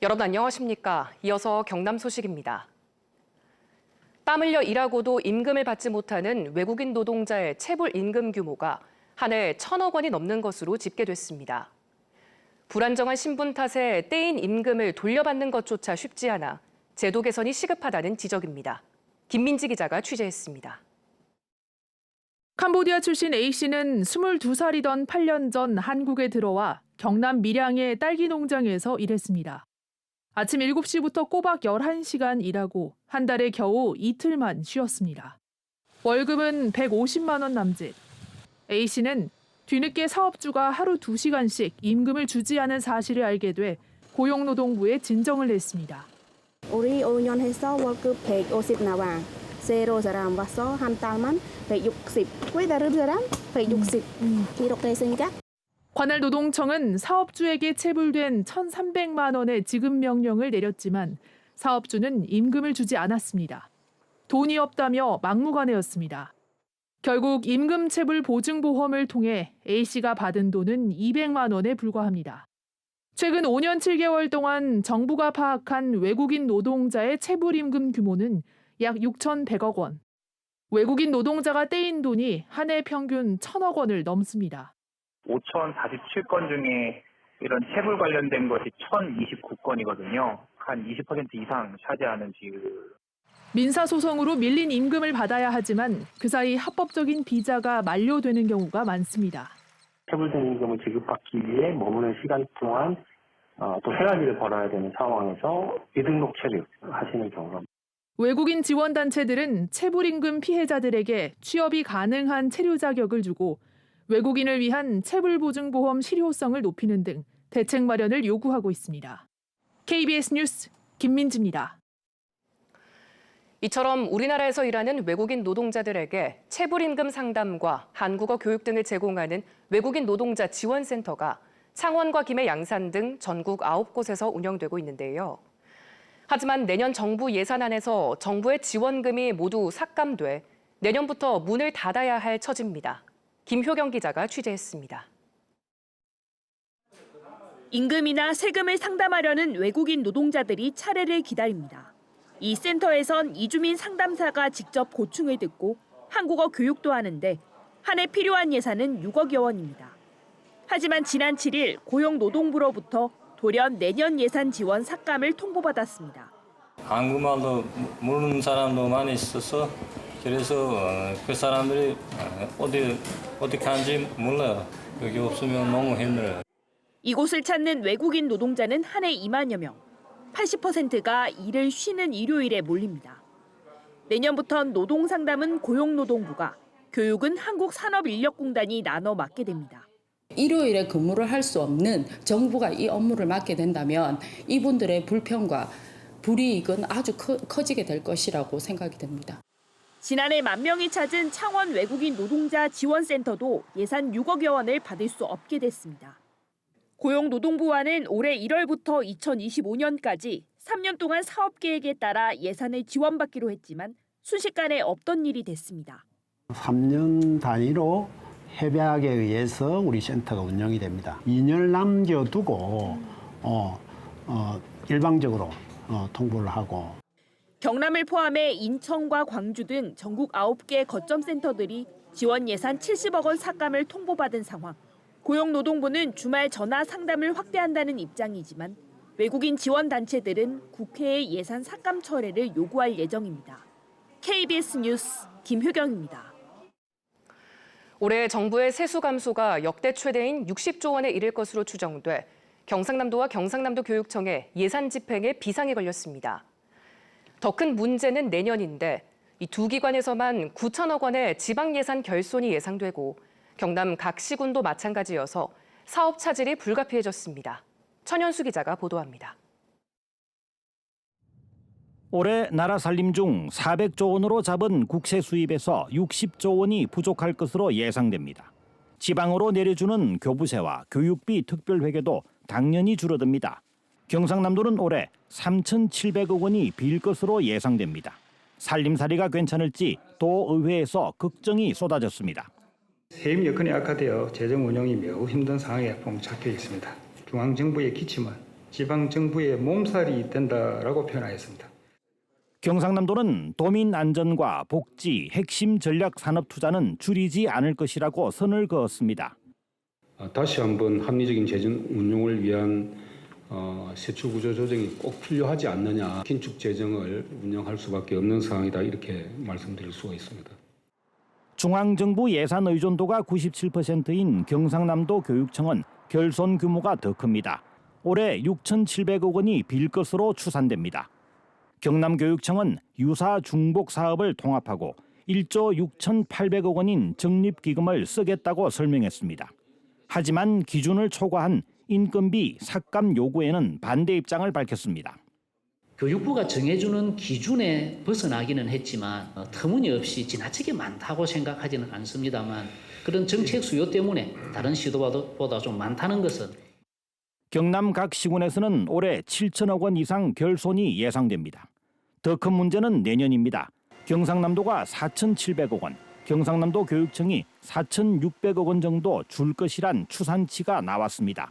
여러분 안녕하십니까? 이어서 경남 소식입니다. 땀 흘려 일하고도 임금을 받지 못하는 외국인 노동자의 체불 임금 규모가 한 해 1,000억 원이 넘는 것으로 집계됐습니다. 불안정한 신분 탓에 떼인 임금을 돌려받는 것조차 쉽지 않아 제도 개선이 시급하다는 지적입니다. 김민지 기자가 취재했습니다. 캄보디아 출신 A씨는 22살이던 8년 전 한국에 들어와 경남 밀양의 딸기 농장에서 일했습니다. 아침 7시부터 꼬박 11시간 일하고 한 달에 겨우 이틀만 쉬었습니다. 월급은 150만 원 남짓. A씨는 뒤늦게 사업주가 하루 2시간씩 임금을 주지 않은 사실을 알게 돼 고용노동부에 진정을 냈습니다. 우리 5년 해서 월급 150 나와. 세로 사람 와서 한 달만 160. 왜 다른 사람 160 이렇게 생각? 관할 노동청은 사업주에게 체불된 1,300만 원의 지급 명령을 내렸지만 사업주는 임금을 주지 않았습니다. 돈이 없다며 막무가내였습니다. 결국 임금 체불 보증보험을 통해 A씨가 받은 돈은 200만 원에 불과합니다. 최근 5년 7개월 동안 정부가 파악한 외국인 노동자의 체불 임금 규모는 약 6,100억 원. 외국인 노동자가 떼인 돈이 한 해 평균 1,000억 원을 넘습니다. 5,047건 중에 이런 체불 관련된 것이 1,029건이거든요. 한 20% 이상 차지하는 비율. 민사소송으로 밀린 임금을 받아야 하지만 그 사이 합법적인 비자가 만료되는 경우가 많습니다. 체불된 임금을 지급받기 위해 머무는 시간 동안 또 생활비를 벌어야 되는 상황에서 비등록 체류하시는 경우가. 외국인 지원단체들은 체불임금 피해자들에게 취업이 가능한 체류 자격을 주고 외국인을 위한 체불보증보험 실효성을 높이는 등 대책 마련을 요구하고 있습니다. KBS 뉴스 김민지입니다. 이처럼 우리나라에서 일하는 외국인 노동자들에게 체불임금 상담과 한국어 교육 등을 제공하는 외국인 노동자 지원센터가 창원과 김해, 양산 등 전국 9곳에서 운영되고 있는데요. 하지만 내년 정부 예산안에서 정부의 지원금이 모두 삭감돼 내년부터 문을 닫아야 할 처지입니다. 김효경 기자가 취재했습니다. 임금이나 세금을 상담하려는 외국인 노동자들이 차례를 기다립니다. 이 센터에선 이주민 상담사가 직접 고충을 듣고 한국어 교육도 하는데 한 해 필요한 예산은 6억여 원입니다. 하지만 지난 7일 고용노동부로부터 돌연 내년 예산 지원 삭감을 통보받았습니다. 한국말도 모르는 사람도 많이 있어서 그래서 그 사람들이 어떻게 하는지 몰라요. 여기 없으면 너무 힘들어요. 이곳을 찾는 외국인 노동자는 한 해 2만여 명. 80%가 일을 쉬는 일요일에 몰립니다. 내년부턴 노동상담은 고용노동부가, 교육은 한국산업인력공단이 나눠 맡게 됩니다. 일요일에 근무를 할 수 없는 정부가 이 업무를 맡게 된다면 이분들의 불평과 불이익은 아주 커지게 될 것이라고 생각이 됩니다. 지난해 10,000명이 찾은 창원 외국인 노동자 지원센터도 예산 6억여 원을 받을 수 없게 됐습니다. 고용노동부와는 올해 1월부터 2025년까지 3년 동안 사업계획에 따라 예산을 지원받기로 했지만 순식간에 없던 일이 됐습니다. 3년 단위로 협약에 의해서 우리 센터가 운영이 됩니다. 2년을 남겨두고 일방적으로 통보를 하고. 경남을 포함해 인천과 광주 등 전국 9개 거점 센터들이 지원 예산 70억 원 삭감을 통보받은 상황. 고용노동부는 주말 전화 상담을 확대한다는 입장이지만 외국인 지원단체들은 국회의 예산 삭감 철회를 요구할 예정입니다. KBS 뉴스 김효경입니다. 올해 정부의 세수 감소가 역대 최대인 60조 원에 이를 것으로 추정돼 경상남도와 경상남도 교육청에 예산 집행에 비상이 걸렸습니다. 더 큰 문제는 내년인데 이 두 기관에서만 9천억 원의 지방 예산 결손이 예상되고 경남 각 시군도 마찬가지여서 사업 차질이 불가피해졌습니다. 천연수 기자가 보도합니다. 올해 나라 살림 중 400조 원으로 잡은 국세 수입에서 60조 원이 부족할 것으로 예상됩니다. 지방으로 내려주는 교부세와 교육비 특별회계도 당연히 줄어듭니다. 경상남도는 올해 3,700억 원이 빌 것으로 예상됩니다. 살림살이가 괜찮을지 도의회에서 걱정이 쏟아졌습니다. 세임 여건이 악화되어 재정 운영이 매우 힘든 상황에 봉착해 있습니다. 중앙정부의 기침은 지방 정부의 몸살이 된다라고 표현하였습니다. 경상남도는 도민 안전과 복지, 핵심 전략 산업 투자는 줄이지 않을 것이라고 선을 그었습니다. 다시 한번 합리적인 재정 운용을 위한 세출 구조 조정이 꼭 필요하지 않느냐, 긴축 재정을 운영할 수밖에 없는 상황이다 이렇게 말씀드릴 수가 있습니다. 중앙정부 예산 의존도가 97%인 경상남도 교육청은 결손 규모가 더 큽니다. 올해 6,700억 원이 빌 것으로 추산됩니다. 경남교육청은 유사 중복 사업을 통합하고 1조 6,800억 원인 적립기금을 쓰겠다고 설명했습니다. 하지만 기준을 초과한 인건비 삭감 요구에는 반대 입장을 밝혔습니다. 교육부가 정해주는 기준에 벗어나기는 했지만 터무니없이 지나치게 많다고 생각하지는 않습니다만 그런 정책 수요 때문에 다른 시도보다 좀 많다는 것은 경남 각 시군에서는 올해 7천억 원 이상 결손이 예상됩니다. 더 큰 문제는 내년입니다. 경상남도가 4,700억 원, 경상남도 교육청이 4,600억 원 정도 줄 것이란 추산치가 나왔습니다.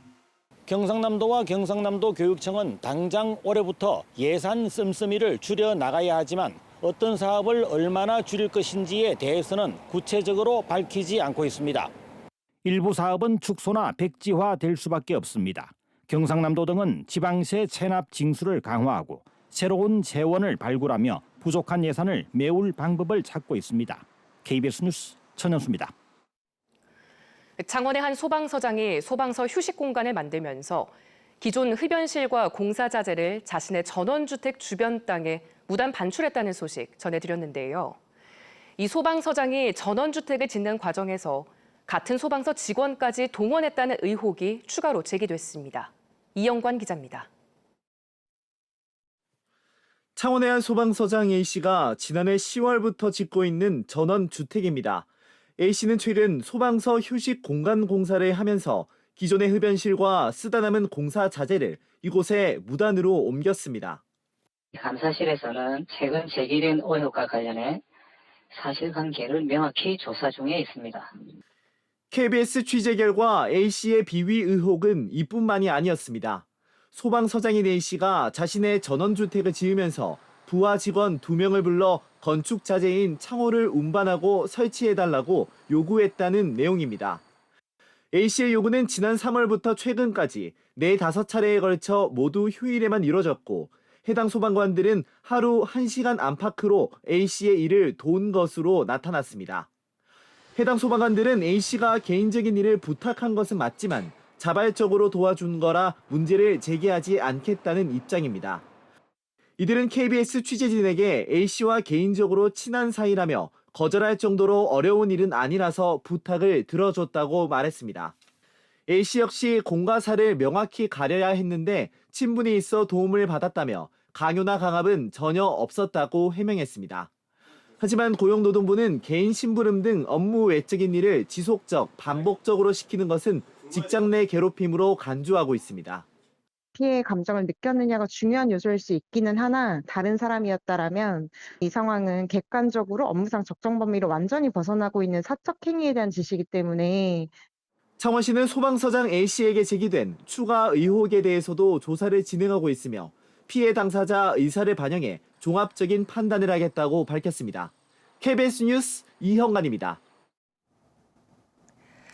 경상남도와 경상남도 교육청은 당장 올해부터 예산 씀씀이를 줄여 나가야 하지만 어떤 사업을 얼마나 줄일 것인지에 대해서는 구체적으로 밝히지 않고 있습니다. 일부 사업은 축소나 백지화될 수밖에 없습니다. 경상남도 등은 지방세 체납 징수를 강화하고 새로운 재원을 발굴하며 부족한 예산을 메울 방법을 찾고 있습니다. KBS 뉴스 천연수입니다. 창원의 한 소방서장이 소방서 휴식 공간을 만들면서 기존 흡연실과 공사자재를 자신의 전원주택 주변 땅에 무단 반출했다는 소식 전해드렸는데요. 이 소방서장이 전원주택을 짓는 과정에서 같은 소방서 직원까지 동원했다는 의혹이 추가로 제기됐습니다. 이영관 기자입니다. 창원의 한 소방서장 A씨가 지난해 10월부터 짓고 있는 전원주택입니다. A씨는 최근 소방서 휴식 공간 공사를 하면서 기존의 흡연실과 쓰다 남은 공사 자재를 이곳에 무단으로 옮겼습니다. 감사실에서는 최근 제기된 의혹과 관련해 사실관계를 명확히 조사 중에 있습니다. KBS 취재 결과 A씨의 비위 의혹은 이뿐만이 아니었습니다. 소방서장인 A씨가 자신의 전원주택을 지으면서 부하 직원 2명을 불러 건축 자재인 창호를 운반하고 설치해달라고 요구했다는 내용입니다. A씨의 요구는 지난 3월부터 최근까지 4-5차례에 걸쳐 모두 휴일에만 이뤄졌고 해당 소방관들은 하루 1시간 안팎으로 A씨의 일을 도운 것으로 나타났습니다. 해당 소방관들은 A씨가 개인적인 일을 부탁한 것은 맞지만 자발적으로 도와준 거라 문제를 제기하지 않겠다는 입장입니다. 이들은 KBS 취재진에게 A씨와 개인적으로 친한 사이라며 거절할 정도로 어려운 일은 아니라서 부탁을 들어줬다고 말했습니다. A씨 역시 공과 사를 명확히 가려야 했는데 친분이 있어 도움을 받았다며 강요나 강압은 전혀 없었다고 해명했습니다. 하지만 고용노동부는 개인 심부름 등 업무 외적인 일을 지속적, 반복적으로 시키는 것은 직장 내 괴롭힘으로 간주하고 있습니다. 피해의 감정을 느꼈느냐가 중요한 요소일 수 있기는 하나 다른 사람이었다라면 이 상황은 객관적으로 업무상 적정 범위로 완전히 벗어나고 있는 사적 행위에 대한 지시이기 때문에 창원시는 소방서장 A씨에게 제기된 추가 의혹에 대해서도 조사를 진행하고 있으며 피해 당사자 의사를 반영해 종합적인 판단을 하겠다고 밝혔습니다. KBS 뉴스 이형관입니다.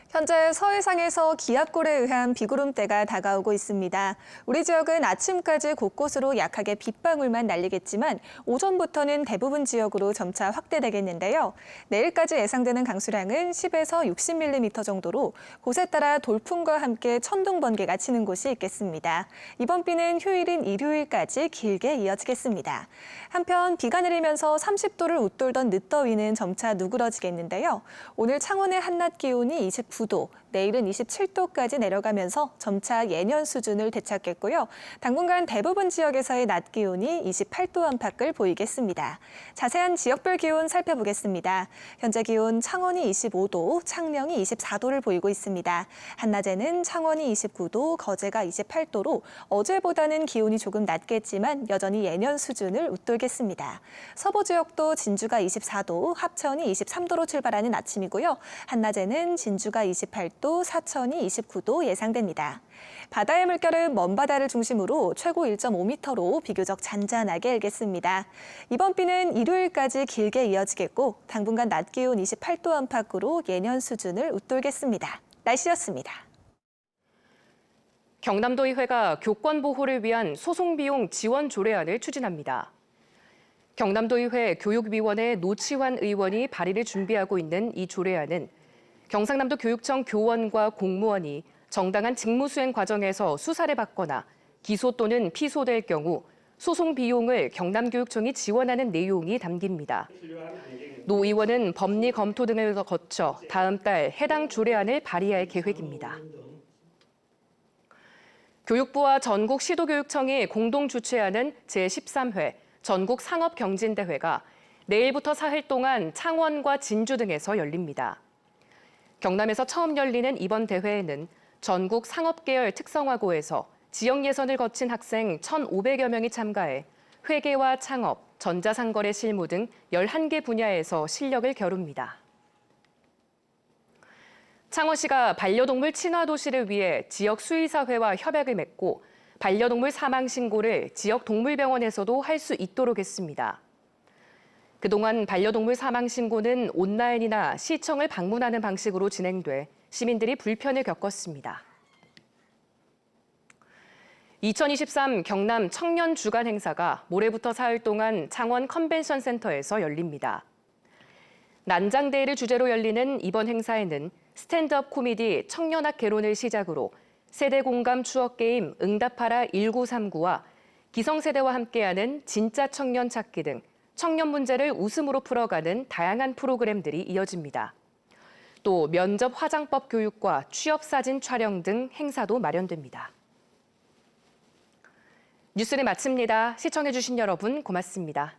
현재 서해상에서 기압골에 의한 비구름대가 다가오고 있습니다. 우리 지역은 아침까지 곳곳으로 약하게 빗방울만 날리겠지만 오전부터는 대부분 지역으로 점차 확대되겠는데요. 내일까지 예상되는 강수량은 10에서 60mm 정도로 곳에 따라 돌풍과 함께 천둥 번개가 치는 곳이 있겠습니다. 이번 비는 휴일인 일요일까지 길게 이어지겠습니다. 한편 비가 내리면서 30도를 웃돌던 늦더위는 점차 누그러지겠는데요. 오늘 창원의 한낮 기온이 29도, 내일은 27도까지 내려가면서 점차 예년 수준을 되찾겠고요. 당분간 대부분 지역에서의 낮 기온이 28도 안팎을 보이겠습니다. 자세한 지역별 기온 살펴보겠습니다. 현재 기온 창원이 25도, 창녕이 24도를 보이고 있습니다. 한낮에는 창원이 29도, 거제가 28도로 어제보다는 기온이 조금 낮겠지만 여전히 예년 수준을 웃돌겠습니다. 서부 지역도 진주가 24도, 합천이 23도로 출발하는 아침이고요. 한낮에는 진주가 28도, 서해안도, 사천이 29도 예상됩니다. 바다의 물결은 먼바다를 중심으로 최고 1.5m로 비교적 잔잔하게 일겠습니다. 이번 비는 일요일까지 길게 이어지겠고 당분간 낮 기온 28도 안팎으로 예년 수준을 웃돌겠습니다. 날씨였습니다. 경남도의회가 교권 보호를 위한 소송 비용 지원 조례안을 추진합니다. 경남도의회 교육위원회 노치환 의원이 발의를 준비하고 있는 이 조례안은 경상남도 교육청 교원과 공무원이 정당한 직무수행 과정에서 수사를 받거나 기소 또는 피소될 경우 소송 비용을 경남교육청이 지원하는 내용이 담깁니다. 노 의원은 법리 검토 등을 거쳐 다음 달 해당 조례안을 발의할 계획입니다. 교육부와 전국 시도교육청이 공동 주최하는 제13회 전국 상업경진대회가 내일부터 사흘 동안 창원과 진주 등에서 열립니다. 경남에서 처음 열리는 이번 대회에는 전국 상업계열 특성화고에서 지역 예선을 거친 학생 1,500여 명이 참가해 회계와 창업, 전자상거래 실무 등 11개 분야에서 실력을 겨룹니다. 창원시가 반려동물 친화도시를 위해 지역 수의사회와 협약을 맺고 반려동물 사망 신고를 지역 동물병원에서도 할 수 있도록 했습니다. 그동안 반려동물 사망 신고는 온라인이나 시청을 방문하는 방식으로 진행돼 시민들이 불편을 겪었습니다. 2023 경남 청년 주간 행사가 모레부터 사흘 동안 창원 컨벤션 센터에서 열립니다. 난장대회를 주제로 열리는 이번 행사에는 스탠드업 코미디 청년학 개론을 시작으로 세대 공감 추억 게임 응답하라 1939와 기성세대와 함께하는 진짜 청년 찾기 등 청년 문제를 웃음으로 풀어가는 다양한 프로그램들이 이어집니다. 또 면접 화장법 교육과 취업 사진 촬영 등 행사도 마련됩니다. 뉴스를 마칩니다. 시청해주신 여러분 고맙습니다.